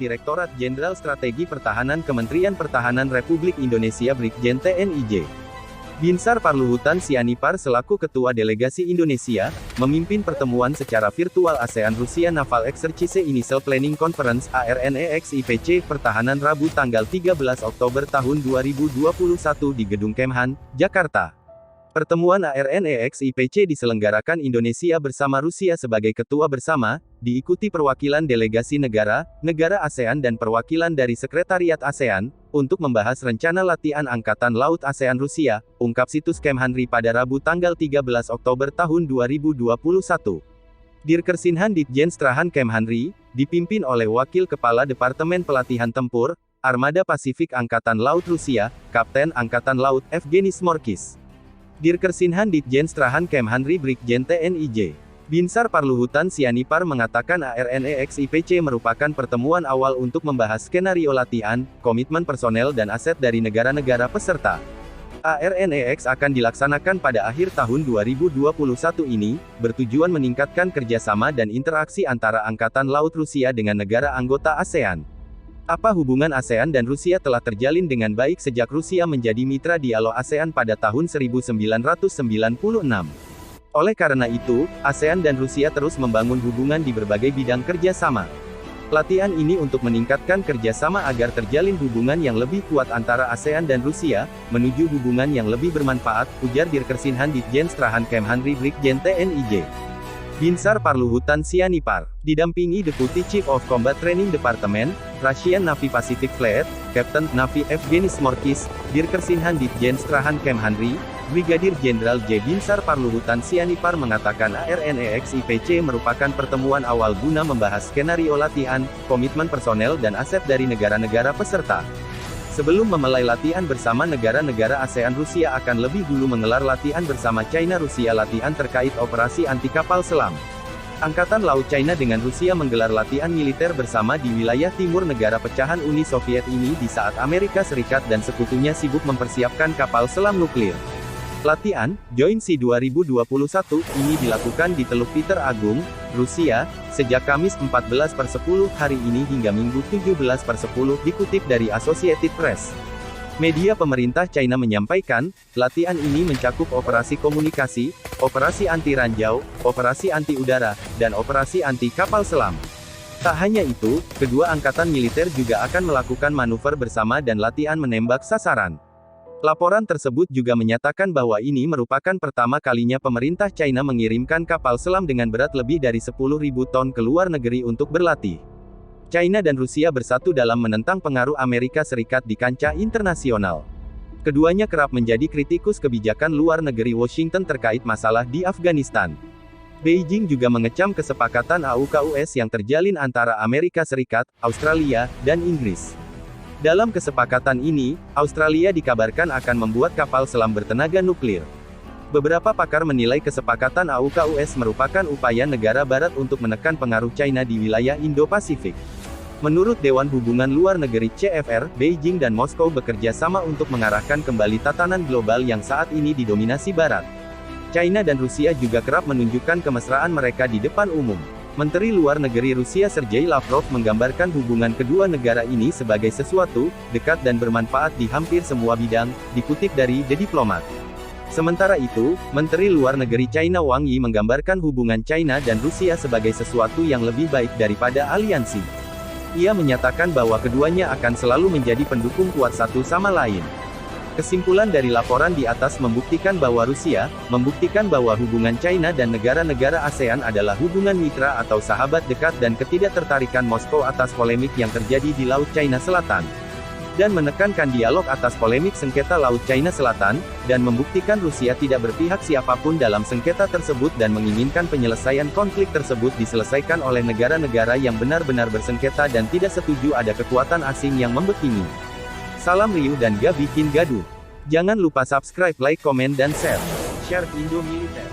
Direktorat Jenderal Strategi Pertahanan Kementerian Pertahanan Republik Indonesia Brigjen TNI J. Binsar Parluhutan Sianipar selaku Ketua Delegasi Indonesia, memimpin pertemuan secara virtual ASEAN-Rusia Naval Exercise Initial Planning Conference (ARNEX-IPC) Pertahanan Rabu tanggal 13 Oktober tahun 2021 di Gedung Kemhan, Jakarta. Pertemuan ARNEX-IPC diselenggarakan Indonesia bersama Rusia sebagai ketua bersama, diikuti perwakilan delegasi negara ASEAN dan perwakilan dari Sekretariat ASEAN, untuk membahas rencana latihan Angkatan Laut ASEAN Rusia, ungkap situs Kemhanri pada Rabu tanggal 13 Oktober tahun 2021. Dirkersinhan Ditjen Strahan Kemhanri, dipimpin oleh Wakil Kepala Departemen Pelatihan Tempur, Armada Pasifik Angkatan Laut Rusia, Kapten Angkatan Laut Evgeny Smorkis. Dirkersinhan Ditjen Strahan Kemhanri Brigjen TNI J. Binsar Parluhutan Sianipar mengatakan ARNEX-IPC merupakan pertemuan awal untuk membahas skenario latihan, komitmen personel dan aset dari negara-negara peserta. ARNEX akan dilaksanakan pada akhir tahun 2021 ini, bertujuan meningkatkan kerjasama dan interaksi antara Angkatan Laut Rusia dengan negara anggota ASEAN. Apa hubungan ASEAN dan Rusia telah terjalin dengan baik sejak Rusia menjadi mitra dialog ASEAN pada tahun 1996. Oleh karena itu, ASEAN dan Rusia terus membangun hubungan di berbagai bidang kerjasama. Latihan ini untuk meningkatkan kerjasama agar terjalin hubungan yang lebih kuat antara ASEAN dan Rusia, menuju hubungan yang lebih bermanfaat, ujar Dirkersinhan Ditjen Strahan Kemhanri Brigjen TNI J. Binsar Parluhutan Sianipar, didampingi Deputy Chief of Combat Training Department, Russian Navy Pacific Fleet, Captain Navy Evgeny Smorkis, Dirkersinhan Ditjen Strahan Kemhanri, Brigadir Jenderal J. Binsar Parluhutan Sianipar mengatakan ARNEX-IPC merupakan pertemuan awal guna membahas skenario latihan, komitmen personel dan aset dari negara-negara peserta. Sebelum memulai latihan bersama negara-negara ASEAN, Rusia akan lebih dulu menggelar latihan bersama China. Rusia latihan terkait operasi anti kapal selam. Angkatan Laut China dengan Rusia menggelar latihan militer bersama di wilayah timur negara pecahan Uni Soviet ini di saat Amerika Serikat dan sekutunya sibuk mempersiapkan kapal selam nuklir. Latihan, Joint Sea 2021, ini dilakukan di Teluk Peter Agung, Rusia, sejak Kamis 14/10 hari ini hingga Minggu 17/10, dikutip dari Associated Press. Media pemerintah China menyampaikan, latihan ini mencakup operasi komunikasi, operasi anti ranjau, operasi anti udara, dan operasi anti kapal selam. Tak hanya itu, kedua angkatan militer juga akan melakukan manuver bersama dan latihan menembak sasaran. Laporan tersebut juga menyatakan bahwa ini merupakan pertama kalinya pemerintah China mengirimkan kapal selam dengan berat lebih dari 10.000 ton ke luar negeri untuk berlatih. China dan Rusia bersatu dalam menentang pengaruh Amerika Serikat di kancah internasional. Keduanya kerap menjadi kritikus kebijakan luar negeri Washington terkait masalah di Afghanistan. Beijing juga mengecam kesepakatan AUKUS yang terjalin antara Amerika Serikat, Australia, dan Inggris. Dalam kesepakatan ini, Australia dikabarkan akan membuat kapal selam bertenaga nuklir. Beberapa pakar menilai kesepakatan AUKUS merupakan upaya negara barat untuk menekan pengaruh China di wilayah Indo-Pasifik. Menurut Dewan Hubungan Luar Negeri CFR, Beijing dan Moskow bekerja sama untuk mengarahkan kembali tatanan global yang saat ini didominasi Barat. China dan Rusia juga kerap menunjukkan kemesraan mereka di depan umum. Menteri Luar Negeri Rusia Sergei Lavrov menggambarkan hubungan kedua negara ini sebagai sesuatu dekat dan bermanfaat di hampir semua bidang, dikutip dari The Diplomat. Sementara itu, Menteri Luar Negeri China Wang Yi menggambarkan hubungan China dan Rusia sebagai sesuatu yang lebih baik daripada aliansi. Ia menyatakan bahwa keduanya akan selalu menjadi pendukung kuat satu sama lain. Kesimpulan dari laporan di atas membuktikan bahwa hubungan China dan negara-negara ASEAN adalah hubungan mitra atau sahabat dekat dan ketidaktertarikan Moskow atas polemik yang terjadi di Laut China Selatan. Dan menekankan dialog atas polemik sengketa Laut China Selatan, dan membuktikan Rusia tidak berpihak siapapun dalam sengketa tersebut dan menginginkan penyelesaian konflik tersebut diselesaikan oleh negara-negara yang benar-benar bersengketa dan tidak setuju ada kekuatan asing yang membekini. Salam riuh dan gak bikin gaduh. Jangan lupa subscribe, like, komen dan share. Share Indo Militer.